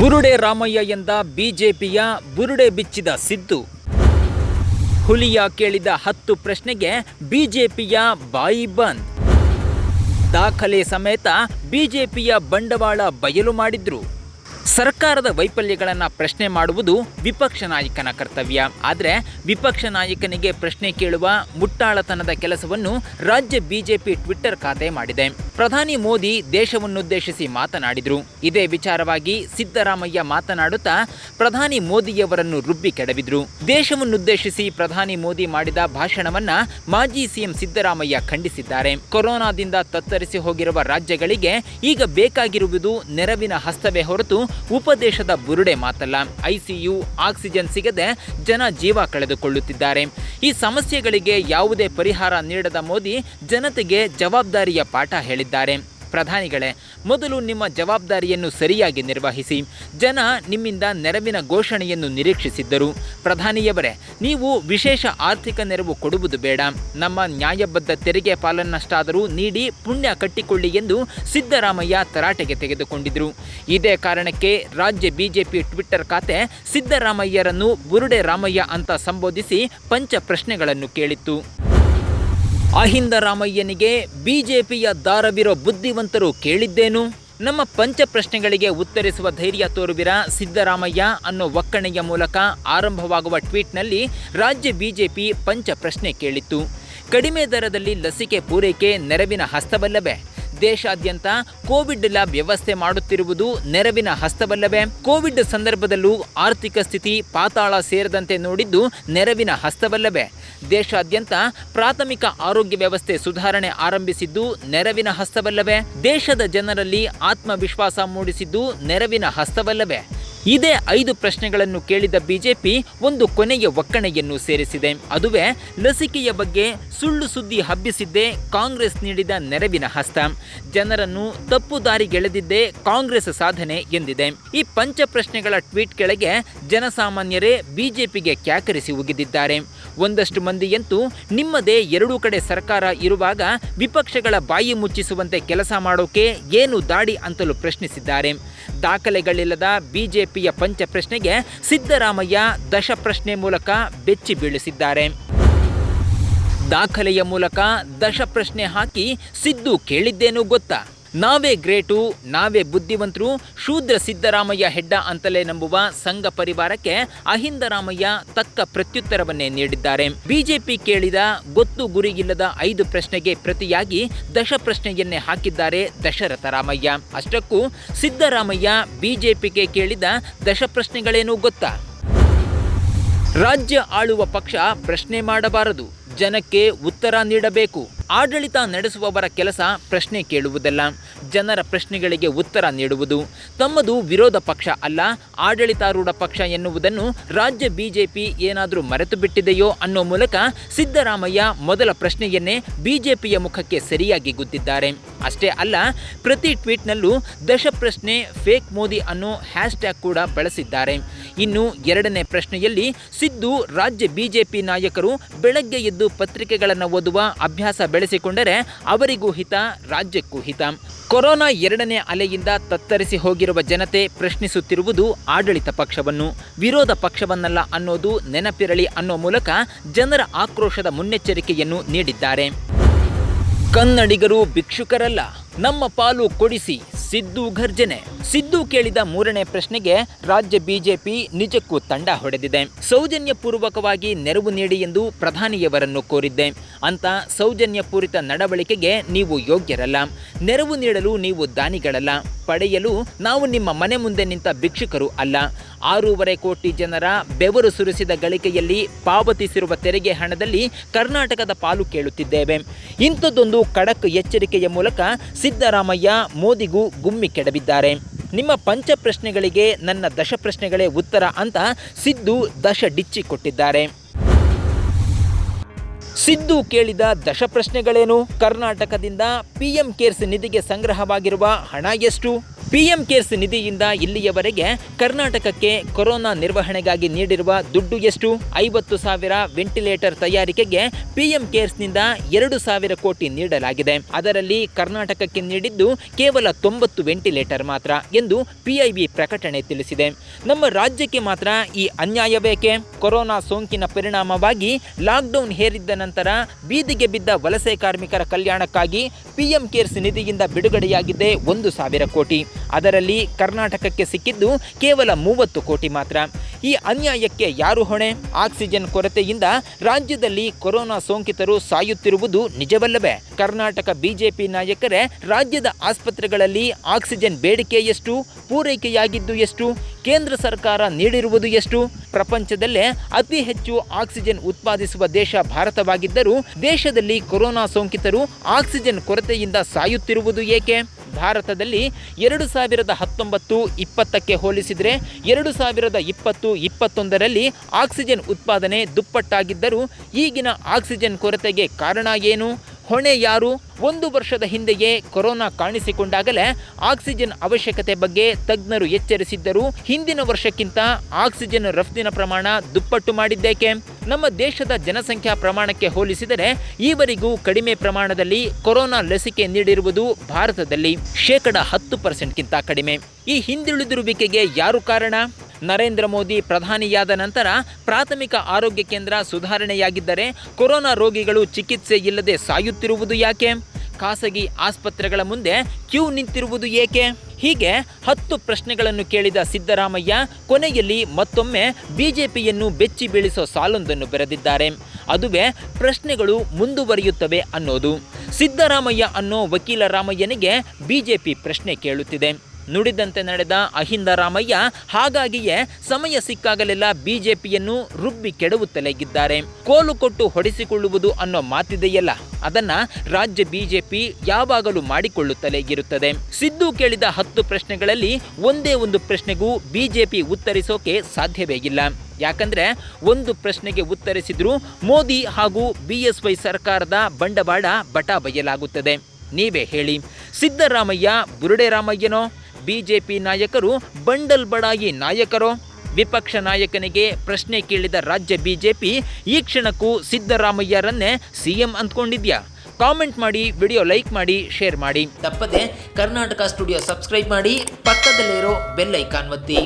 ಬುರುಡೆ ರಾಮಯ್ಯ ಎಂದ ಬಿಜೆಪಿಯ ಬುರುಡೆ ಬಿಚ್ಚಿದ ಸಿದ್ದು. ಹುಲಿಯ ಕೇಳಿದ 10 ಪ್ರಶ್ನೆಗೆ ಬಿಜೆಪಿಯ ಬಾಯಿ ಬಂದ್. ದಾಖಲೆ ಸಮೇತ ಬಿಜೆಪಿಯ ಬಂಡವಾಳ ಬಯಲು ಮಾಡಿದ್ರು. ಸರ್ಕಾರದ ವೈಫಲ್ಯಗಳನ್ನು ಪ್ರಶ್ನೆ ಮಾಡುವುದು ವಿಪಕ್ಷ ನಾಯಕನ ಕರ್ತವ್ಯ. ಆದರೆ ವಿಪಕ್ಷ ನಾಯಕನಿಗೆ ಪ್ರಶ್ನೆ ಕೇಳುವ ಮುಟ್ಟಾಳತನದ ಕೆಲಸವನ್ನು ರಾಜ್ಯ ಬಿಜೆಪಿ ಟ್ವಿಟ್ಟರ್ ಖಾತೆ ಮಾಡಿದೆ. ಪ್ರಧಾನಿ ಮೋದಿ ದೇಶವನ್ನುದ್ದೇಶಿಸಿ ಮಾತನಾಡಿದರು. ಇದೇ ವಿಚಾರವಾಗಿ ಸಿದ್ದರಾಮಯ್ಯ ಮಾತನಾಡುತ್ತಾ ಪ್ರಧಾನಿ ಮೋದಿಯವರನ್ನು ರುಬ್ಬಿ ಕೆಡವಿದ್ರು. ದೇಶವನ್ನುದ್ದೇಶಿಸಿ ಪ್ರಧಾನಿ ಮೋದಿ ಮಾಡಿದ ಭಾಷಣವನ್ನ ಮಾಜಿ ಸಿಎಂ ಸಿದ್ದರಾಮಯ್ಯ ಖಂಡಿಸಿದ್ದಾರೆ. ಕೊರೋನಾದಿಂದ ತತ್ತರಿಸಿ ಹೋಗಿರುವ ರಾಜ್ಯಗಳಿಗೆ ಈಗ ಬೇಕಾಗಿರುವುದು ನೆರವಿನ ಹಸ್ತವೇ ಹೊರತು ಉಪದೇಶದ ಬುರುಡೆ ಮಾತಲ್ಲ. ಐಸಿಯು, ಆಕ್ಸಿಜನ್ ಸಿಗದೆ ಜನ ಜೀವ ಕಳೆದುಕೊಳ್ಳುತ್ತಿದ್ದಾರೆ. ಈ ಸಮಸ್ಯೆಗಳಿಗೆ ಯಾವುದೇ ಪರಿಹಾರ ನೀಡದ ಮೋದಿ ಜನತೆಗೆ ಜವಾಬ್ದಾರಿಯ ಪಾಠ ಹೇಳಿದ್ದಾರೆ. ಪ್ರಧಾನಿಗಳೇ, ಮೊದಲು ನಿಮ್ಮ ಜವಾಬ್ದಾರಿಯನ್ನು ಸರಿಯಾಗಿ ನಿರ್ವಹಿಸಿ. ಜನ ನಿಮ್ಮಿಂದ ನೆರವಿನ ಘೋಷಣೆಯನ್ನು ನಿರೀಕ್ಷಿಸಿದ್ದರು. ಪ್ರಧಾನಿಯವರೇ, ನೀವು ವಿಶೇಷ ಆರ್ಥಿಕ ನೆರವು ಕೊಡುವುದು ಬೇಡ. ನಮ್ಮ ನ್ಯಾಯಬದ್ಧ ತೆರಿಗೆ ಪಾಲನ್ನಷ್ಟಾದರೂ ನೀಡಿ ಪುಣ್ಯ ಕಟ್ಟಿಕೊಳ್ಳಿ ಎಂದು ಸಿದ್ದರಾಮಯ್ಯ ತರಾಟೆಗೆ ತೆಗೆದುಕೊಂಡಿದ್ದರು. ಇದೇ ಕಾರಣಕ್ಕೆ ರಾಜ್ಯ ಬಿಜೆಪಿ ಟ್ವಿಟ್ಟರ್ ಖಾತೆ ಸಿದ್ದರಾಮಯ್ಯರನ್ನು ಬುರುಡೆ ರಾಮಯ್ಯ ಅಂತ ಸಂಬೋಧಿಸಿ ಪಂಚ ಪ್ರಶ್ನೆಗಳನ್ನು ಕೇಳಿತ್ತು. ಅಹಿಂದ ರಾಮಯ್ಯನಿಗೆ ಬಿಜೆಪಿಯ ದಾರವಿರೋ ಬುದ್ಧಿವಂತರು ಕೇಳಿದ್ದೇನು? ನಮ್ಮ ಪಂಚ ಪ್ರಶ್ನೆಗಳಿಗೆ ಉತ್ತರಿಸುವ ಧೈರ್ಯ ತೋರುವಿರ ಸಿದ್ದರಾಮಯ್ಯ ಅನ್ನೋ ಒಕ್ಕಣೆಯ ಮೂಲಕ ಆರಂಭವಾಗುವ ಟ್ವೀಟ್ನಲ್ಲಿ ರಾಜ್ಯ ಬಿಜೆಪಿ ಪಂಚ ಪ್ರಶ್ನೆ ಕೇಳಿತ್ತು. ಕಡಿಮೆ ದರದಲ್ಲಿ ಲಸಿಕೆ ಪೂರೈಕೆ ನೆರವಿನ ಹಸ್ತವಲ್ಲವೇ? ದೇಶಾದ್ಯಂತ ಕೋವಿಡ್ ಲ್ಯಾಬ್ ವ್ಯವಸ್ಥೆ ಮಾಡುತ್ತಿರುವುದು ನೆರವಿನ ಹಸ್ತವಲ್ಲವೇ? ಕೋವಿಡ್ ಸಂದರ್ಭದಲ್ಲೂ ಆರ್ಥಿಕ ಸ್ಥಿತಿ ಪಾತಾಳ ಸೇರದಂತೆ ನೋಡಿದ್ದು ನೆರವಿನ ಹಸ್ತವಲ್ಲವೇ? ದೇಶಾದ್ಯಂತ ಪ್ರಾಥಮಿಕ ಆರೋಗ್ಯ ವ್ಯವಸ್ಥೆ ಸುಧಾರಣೆ ಆರಂಭಿಸಿದ್ದು ನೆರವಿನ ಹಸ್ತವಲ್ಲವೇ? ದೇಶದ ಜನರಲ್ಲಿ ಆತ್ಮವಿಶ್ವಾಸ ಮೂಡಿಸಿದ್ದು ನೆರವಿನ ಹಸ್ತವಲ್ಲವೇ? ಇದೇ 5 ಪ್ರಶ್ನೆಗಳನ್ನು ಕೇಳಿದ ಬಿಜೆಪಿ ಒಂದು ಕೊನೆಯ ಒಕ್ಕಣೆಯನ್ನು ಸೇರಿಸಿದೆ. ಅದುವೇ ಲಸಿಕೆಯ ಬಗ್ಗೆ ಸುಳ್ಳು ಸುದ್ದಿ ಹಬ್ಬಿಸಿದ್ದೇ ಕಾಂಗ್ರೆಸ್ ನೀಡಿದ ನೆರವಿನ ಹಸ್ತ. ಜನರನ್ನು ತಪ್ಪು ದಾರಿಗೆಳೆದಿದ್ದೇ ಕಾಂಗ್ರೆಸ್ ಸಾಧನೆ ಎಂದಿದೆ. ಈ ಪಂಚ ಪ್ರಶ್ನೆಗಳ ಟ್ವೀಟ್ ಕೆಳಗೆ ಜನಸಾಮಾನ್ಯರೇ ಬಿಜೆಪಿಗೆ ಕ್ಯಾಕರಿಸಿ ಉಗಿದಿದ್ದಾರೆ. ಒಂದಷ್ಟು ಮಂದಿಯಂತೂ ನಿಮ್ಮದೇ 2 ಕಡೆ ಸರ್ಕಾರ ಇರುವಾಗ ವಿಪಕ್ಷಗಳ ಬಾಯಿ ಮುಚ್ಚಿಸುವಂತೆ ಕೆಲಸ ಮಾಡೋಕೆ ಏನು ದಾಡಿ ಅಂತಲೂ ಪ್ರಶ್ನಿಸಿದ್ದಾರೆ. ದಾಖಲೆಗಳಿಲ್ಲದ ಬಿಜೆಪಿಯ ಪಂಚ ಪ್ರಶ್ನೆಗೆ ಸಿದ್ದರಾಮಯ್ಯ ದಶಪ್ರಶ್ನೆ ಮೂಲಕ ಬೆಚ್ಚಿ ಬೀಳಿಸಿದ್ದಾರೆ. ದಾಖಲೆಯ ಮೂಲಕ ದಶಪ್ರಶ್ನೆ ಹಾಕಿ ಸಿದ್ದು ಕೇಳಿದ್ದೇನು ಗೊತ್ತಾ? ನಾವೇ ಗ್ರೇಟು, ನಾವೇ ಬುದ್ಧಿವಂತರು, ಶೂದ್ರ ಸಿದ್ದರಾಮಯ್ಯ ಹೆಡ್ಡ ಅಂತಲೇ ನಂಬುವ ಸಂಘ ಪರಿವಾರಕ್ಕೆ ಅಹಿಂದ ರಾಮಯ್ಯ ತಕ್ಕ ಪ್ರತ್ಯುತ್ತರವನ್ನೇ ನೀಡಿದ್ದಾರೆ. ಬಿಜೆಪಿ ಕೇಳಿದ ಗೊತ್ತು ಗುರಿಯಿಲ್ಲದ 5 ಪ್ರಶ್ನೆಗೆ ಪ್ರತಿಯಾಗಿ ದಶಪ್ರಶ್ನೆಯನ್ನೇ ಹಾಕಿದ್ದಾರೆ ದಶರಥ ರಾಮಯ್ಯ. ಅಷ್ಟಕ್ಕೂ ಸಿದ್ದರಾಮಯ್ಯ ಬಿಜೆಪಿಗೆ ಕೇಳಿದ ದಶಪ್ರಶ್ನೆಗಳೇನು ಗೊತ್ತಾ? ರಾಜ್ಯ ಆಳುವ ಪಕ್ಷ ಪ್ರಶ್ನೆ ಮಾಡಬಾರದು, ಜನಕ್ಕೆ ಉತ್ತರ ನೀಡಬೇಕು. ಆಡಳಿತ ನಡೆಸುವವರ ಕೆಲಸ ಪ್ರಶ್ನೆ ಕೇಳುವುದಲ್ಲ, ಜನರ ಪ್ರಶ್ನೆಗಳಿಗೆ ಉತ್ತರ ನೀಡುವುದು. ತಮ್ಮದು ವಿರೋಧ ಪಕ್ಷ ಅಲ್ಲ, ಆಡಳಿತಾರೂಢ ಪಕ್ಷ ಎನ್ನುವುದನ್ನು ರಾಜ್ಯ ಬಿಜೆಪಿ ಏನಾದರೂ ಮರೆತು ಬಿಟ್ಟಿದೆಯೋ ಅನ್ನೋ ಮೂಲಕ ಸಿದ್ದರಾಮಯ್ಯ ಮೊದಲ ಪ್ರಶ್ನೆಯನ್ನೇ ಬಿಜೆಪಿಯ ಮುಖಕ್ಕೆ ಸರಿಯಾಗಿ ಗುದ್ದಿದ್ದಾರೆ. ಅಷ್ಟೇ ಅಲ್ಲ, ಪ್ರತಿ ಟ್ವೀಟ್ನಲ್ಲೂ ದಶಪ್ರಶ್ನೆ ಫೇಕ್ ಮೋದಿ ಅನ್ನೋ ಹ್ಯಾಶ್ಟ್ಯಾಗ್ ಕೂಡ ಬಳಸಿದ್ದಾರೆ. ಇನ್ನು 2ನೇ ಪ್ರಶ್ನೆಯಲ್ಲಿ ಸಿದ್ದು ರಾಜ್ಯ ಬಿಜೆಪಿ ನಾಯಕರು ಬೆಳಗ್ಗೆ ಎದ್ದು ಪತ್ರಿಕೆಗಳನ್ನು ಓದುವ ಅಭ್ಯಾಸ ಬೆಳೆಸಿಕೊಂಡರೆ ಅವರಿಗೂ ಹಿತ, ರಾಜ್ಯಕ್ಕೂ ಹಿತ. ಕೊರೋನಾ 2ನೇ ಅಲೆಯಿಂದ ತತ್ತರಿಸಿ ಹೋಗಿರುವ ಜನತೆ ಪ್ರಶ್ನಿಸುತ್ತಿರುವುದು ಆಡಳಿತ ಪಕ್ಷವನ್ನು, ವಿರೋಧ ಪಕ್ಷವನ್ನಲ್ಲ ಅನ್ನೋದು ನೆನಪಿರಲಿ ಅನ್ನೋ ಮೂಲಕ ಜನರ ಆಕ್ರೋಶದ ಮುನ್ನೆಚ್ಚರಿಕೆಯನ್ನು ನೀಡಿದ್ದಾರೆ. ಕನ್ನಡಿಗರು ಭಿಕ್ಷುಕರಲ್ಲ, ನಮ್ಮ ಪಾಲು ಕೊಡಿಸಿ, ಸಿದ್ದು ಘರ್ಜನೆ. ಸಿದ್ದು ಕೇಳಿದ 3ನೇ ಪ್ರಶ್ನೆಗೆ ರಾಜ್ಯ ಬಿಜೆಪಿ ನಿಜಕ್ಕೂ ತಂಡ ಹೊಡೆದಿದೆ. ಸೌಜನ್ಯಪೂರ್ವಕವಾಗಿ ನೆರವು ನೀಡಿ ಎಂದು ಪ್ರಧಾನಿಯವರನ್ನು ಕೋರಿದ್ದೆ. ಅಂತ ಸೌಜನ್ಯಪೂರಿತ ನಡವಳಿಕೆಗೆ ನೀವು ಯೋಗ್ಯರಲ್ಲ. ನೆರವು ನೀಡಲು ನೀವು ದಾನಿಗಳಲ್ಲ. ಪಡೆಯಲು ನಾವು ನಿಮ್ಮ ಮನೆ ಮುಂದೆ ನಿಂತ ಭಿಕ್ಷುಕರು ಅಲ್ಲ. 6.5 ಕೋಟಿ ಜನರ ಬೆವರು ಸುರಿಸಿದ ಗಳಿಕೆಯಲ್ಲಿ ಪಾವತಿಸಿರುವ ತೆರಿಗೆ ಹಣದಲ್ಲಿ ಕರ್ನಾಟಕದ ಪಾಲು ಕೇಳುತ್ತಿದ್ದೇವೆ. ಇಂಥದ್ದೊಂದು ಖಡಕ್ ಎಚ್ಚರಿಕೆಯ ಮೂಲಕ ಸಿದ್ದರಾಮಯ್ಯ ಮೋದಿಗೂ ಗುಮ್ಮಿ ಕೆಡವಿದ್ದಾರೆ. ನಿಮ್ಮ ಪಂಚ ಪ್ರಶ್ನೆಗಳಿಗೆ ನನ್ನ ದಶಪ್ರಶ್ನೆಗಳೇ ಉತ್ತರ ಅಂತ ಸಿದ್ದು ದಶ ಡಿಚ್ಚಿ ಕೊಟ್ಟಿದ್ದಾರೆ. ಸಿದ್ದು ಕೇಳಿದ ದಶಪ್ರಶ್ನೆಗಳೇನು? ಕರ್ನಾಟಕದಿಂದ PM ಕೇರ್ಸ್ ನಿಧಿಗೆ ಸಂಗ್ರಹವಾಗಿರುವ ಹಣ ಎಷ್ಟು? ಪಿಎಂ ಕೇರ್ಸ್ ನಿಧಿಯಿಂದ ಇಲ್ಲಿಯವರೆಗೆ ಕರ್ನಾಟಕಕ್ಕೆ ಕೊರೋನಾ ನಿರ್ವಹಣೆಗಾಗಿ ನೀಡಿರುವ ದುಡ್ಡು ಎಷ್ಟು? 50,000 ವೆಂಟಿಲೇಟರ್ ತಯಾರಿಕೆಗೆ ಪಿಎಂ ಕೇರ್ಸ್ನಿಂದ 2,000 ಕೋಟಿ ನೀಡಲಾಗಿದೆ. ಅದರಲ್ಲಿ ಕರ್ನಾಟಕಕ್ಕೆ ನೀಡಿದ್ದು ಕೇವಲ 90 ವೆಂಟಿಲೇಟರ್ ಮಾತ್ರ ಎಂದು ಪಿಐಬಿ ಪ್ರಕಟಣೆ ತಿಳಿಸಿದೆ. ನಮ್ಮ ರಾಜ್ಯಕ್ಕೆ ಮಾತ್ರ ಈ ಅನ್ಯಾಯ ಬೇಕೆ? ಕೊರೋನಾ ಸೋಂಕಿನ ಪರಿಣಾಮವಾಗಿ ಲಾಕ್ಡೌನ್ ಹೇರಿದ್ದ ನಂತರ ಬೀದಿಗೆ ಬಿದ್ದ ವಲಸೆ ಕಾರ್ಮಿಕರ ಕಲ್ಯಾಣಕ್ಕಾಗಿ ಪಿಎಂ ಕೇರ್ಸ್ ನಿಧಿಯಿಂದ ಬಿಡುಗಡೆಯಾಗಿದ್ದೇ 1,000 ಕೋಟಿ. ಅದರಲ್ಲಿ ಕರ್ನಾಟಕಕ್ಕೆ ಸಿಕ್ಕಿದ್ದು ಕೇವಲ 30 ಕೋಟಿ ಮಾತ್ರ. ಈ ಅನ್ಯಾಯಕ್ಕೆ ಯಾರು ಹೊಣೆ? ಆಕ್ಸಿಜನ್ ಕೊರತೆಯಿಂದ ರಾಜ್ಯದಲ್ಲಿ ಕೊರೋನಾ ಸೋಂಕಿತರು ಸಾಯುತ್ತಿರುವುದು ನಿಜವಲ್ಲವೇ? ಕರ್ನಾಟಕ ಬಿಜೆಪಿ ನಾಯಕರೇ ರಾಜ್ಯದ ಆಸ್ಪತ್ರೆಗಳಲ್ಲಿ ಆಕ್ಸಿಜನ್ ಬೇಡಿಕೆ ಎಷ್ಟು? ಪೂರೈಕೆಯಾಗಿದ್ದು ಎಷ್ಟು? ಕೇಂದ್ರ ಸರ್ಕಾರ ನೀಡಿರುವುದು ಎಷ್ಟು? ಪ್ರಪಂಚದಲ್ಲೇ ಅತಿ ಹೆಚ್ಚು ಆಕ್ಸಿಜನ್ ಉತ್ಪಾದಿಸುವ ದೇಶ ಭಾರತವಾಗಿದ್ದರೂ ದೇಶದಲ್ಲಿ ಕೊರೋನಾ ಸೋಂಕಿತರು ಆಕ್ಸಿಜನ್ ಕೊರತೆಯಿಂದ ಸಾಯುತ್ತಿರುವುದು ಏಕೆ? ಭಾರತದಲ್ಲಿ 2019-20ಕ್ಕೆ ಹೋಲಿಸಿದರೆ 2020-21ರಲ್ಲಿ ಆಕ್ಸಿಜನ್ ಉತ್ಪಾದನೆ ದುಪ್ಪಟ್ಟಾಗಿದ್ದರೂ ಈಗಿನ ಆಕ್ಸಿಜನ್ ಕೊರತೆಗೆ ಕಾರಣ ಏನು? ಹೊಣೆ ಯಾರು? 1 ವರ್ಷದ ಹಿಂದೆಯೇ ಕೊರೋನಾ ಕಾಣಿಸಿಕೊಂಡಾಗಲೇ ಆಕ್ಸಿಜನ್ ಅವಶ್ಯಕತೆ ಬಗ್ಗೆ ತಜ್ಞರು ಎಚ್ಚರಿಸಿದ್ದರೂ ಹಿಂದಿನ ವರ್ಷಕ್ಕಿಂತ ಆಕ್ಸಿಜನ್ ರಫ್ತಿನ ಪ್ರಮಾಣ ದುಪ್ಪಟ್ಟು ಮಾಡಿದ್ದೇಕೆ? ನಮ್ಮ ದೇಶದ ಜನಸಂಖ್ಯಾ ಪ್ರಮಾಣಕ್ಕೆ ಹೋಲಿಸಿದರೆ ಈವರೆಗೂ ಕಡಿಮೆ ಪ್ರಮಾಣದಲ್ಲಿ ಕೊರೋನಾ ಲಸಿಕೆ ನೀಡಿರುವುದು ಭಾರತದಲ್ಲಿ 10%ಗಿಂತ ಕಡಿಮೆ. ಈ ಹಿಂದುಳಿದಿರುವಿಕೆಗೆ ಯಾರು ಕಾರಣ? ನರೇಂದ್ರ ಮೋದಿ ಪ್ರಧಾನಿಯಾದ ನಂತರ ಪ್ರಾಥಮಿಕ ಆರೋಗ್ಯ ಕೇಂದ್ರ ಸುಧಾರಣೆಯಾಗಿದ್ದರೆ ಕೊರೋನಾ ರೋಗಿಗಳು ಚಿಕಿತ್ಸೆ ಇಲ್ಲದೆ ಸಾಯುತ್ತಿರುವುದು ಯಾಕೆ? ಖಾಸಗಿ ಆಸ್ಪತ್ರೆಗಳ ಮುಂದೆ ಕ್ಯೂ ನಿಂತಿರುವುದು ಏಕೆ? ಹೀಗೆ 10 ಪ್ರಶ್ನೆಗಳನ್ನು ಕೇಳಿದ ಸಿದ್ದರಾಮಯ್ಯ ಕೊನೆಯಲ್ಲಿ ಮತ್ತೊಮ್ಮೆ ಬಿಜೆಪಿಯನ್ನು ಬೆಚ್ಚಿ ಬೀಳಿಸೋ ಸಾಲೊಂದನ್ನು ಬರೆದಿದ್ದಾರೆ. ಅದುವೇ ಪ್ರಶ್ನೆಗಳು ಮುಂದುವರಿಯುತ್ತವೆ ಅನ್ನೋದು. ಸಿದ್ದರಾಮಯ್ಯ ಅನ್ನೋ ವಕೀಲ ರಾಮಯ್ಯನಿಗೆ ಬಿಜೆಪಿ ಪ್ರಶ್ನೆ ಕೇಳುತ್ತಿದೆ. ನುಡಿದಂತೆ ನಡೆದ ಅಹಿಂದ ರಾಮಯ್ಯ ಹಾಗಾಗಿಯೇ ಸಮಯ ಸಿಕ್ಕಾಗಲೆಲ್ಲ ಬಿಜೆಪಿಯನ್ನು ರುಬ್ಬಿ ಕೆಡವುತ್ತಲೇ ಇದ್ದಾರೆ. ಕೋಲು ಕೊಟ್ಟು ಹೊಡೆಸಿಕೊಳ್ಳುವುದು ಅನ್ನೋ ಮಾತಿದೆಯಲ್ಲ, ಅದನ್ನ ರಾಜ್ಯ ಬಿಜೆಪಿ ಯಾವಾಗಲೂ ಮಾಡಿಕೊಳ್ಳುತ್ತಲೇ ಇರುತ್ತದೆ. ಸಿದ್ದು ಕೇಳಿದ 10 ಪ್ರಶ್ನೆಗಳಲ್ಲಿ ಒಂದೇ ಒಂದು ಪ್ರಶ್ನೆಗೂ ಬಿಜೆಪಿ ಉತ್ತರಿಸೋಕೆ ಸಾಧ್ಯವೇ ಇಲ್ಲ. ಯಾಕಂದ್ರೆ ಒಂದು ಪ್ರಶ್ನೆಗೆ ಉತ್ತರಿಸಿದ್ರೂ ಮೋದಿ ಹಾಗೂ ಬಿಎಸ್ವೈ ಸರ್ಕಾರದ ಬಂಡವಾಳ ಬಟಾ ಬಯಲಾಗುತ್ತದೆ. ನೀವೇ ಹೇಳಿ, ಸಿದ್ದರಾಮಯ್ಯ ಬುರುಡೆ ರಾಮಯ್ಯನೋ? ಬಿಜೆಪಿ ನಾಯಕರು ಬಂಡಲ್ ಬಡಾಯಿ ನಾಯಕರೋ? ವಿಪಕ್ಷ ನಾಯಕನಿಗೆ ಪ್ರಶ್ನೆ ಕೇಳಿದ ರಾಜ್ಯ ಬಿಜೆಪಿ ಈ ಕ್ಷಣಕ್ಕೂ ಸಿದ್ದರಾಮಯ್ಯರನ್ನೇ ಸಿಎಂ ಅಂದ್ಕೊಂಡಿದ್ಯಾ? ಕಾಮೆಂಟ್ ಮಾಡಿ, ವಿಡಿಯೋ ಲೈಕ್ ಮಾಡಿ, ಶೇರ್ ಮಾಡಿ. ತಪ್ಪದೆ ಕರ್ನಾಟಕ ಸ್ಟುಡಿಯೋ ಸಬ್ಸ್ಕ್ರೈಬ್ ಮಾಡಿ, ಪಕ್ಕದಲ್ಲಿರೋ ಬೆಲ್ ಐಕಾನ್ ಒತ್ತಿ.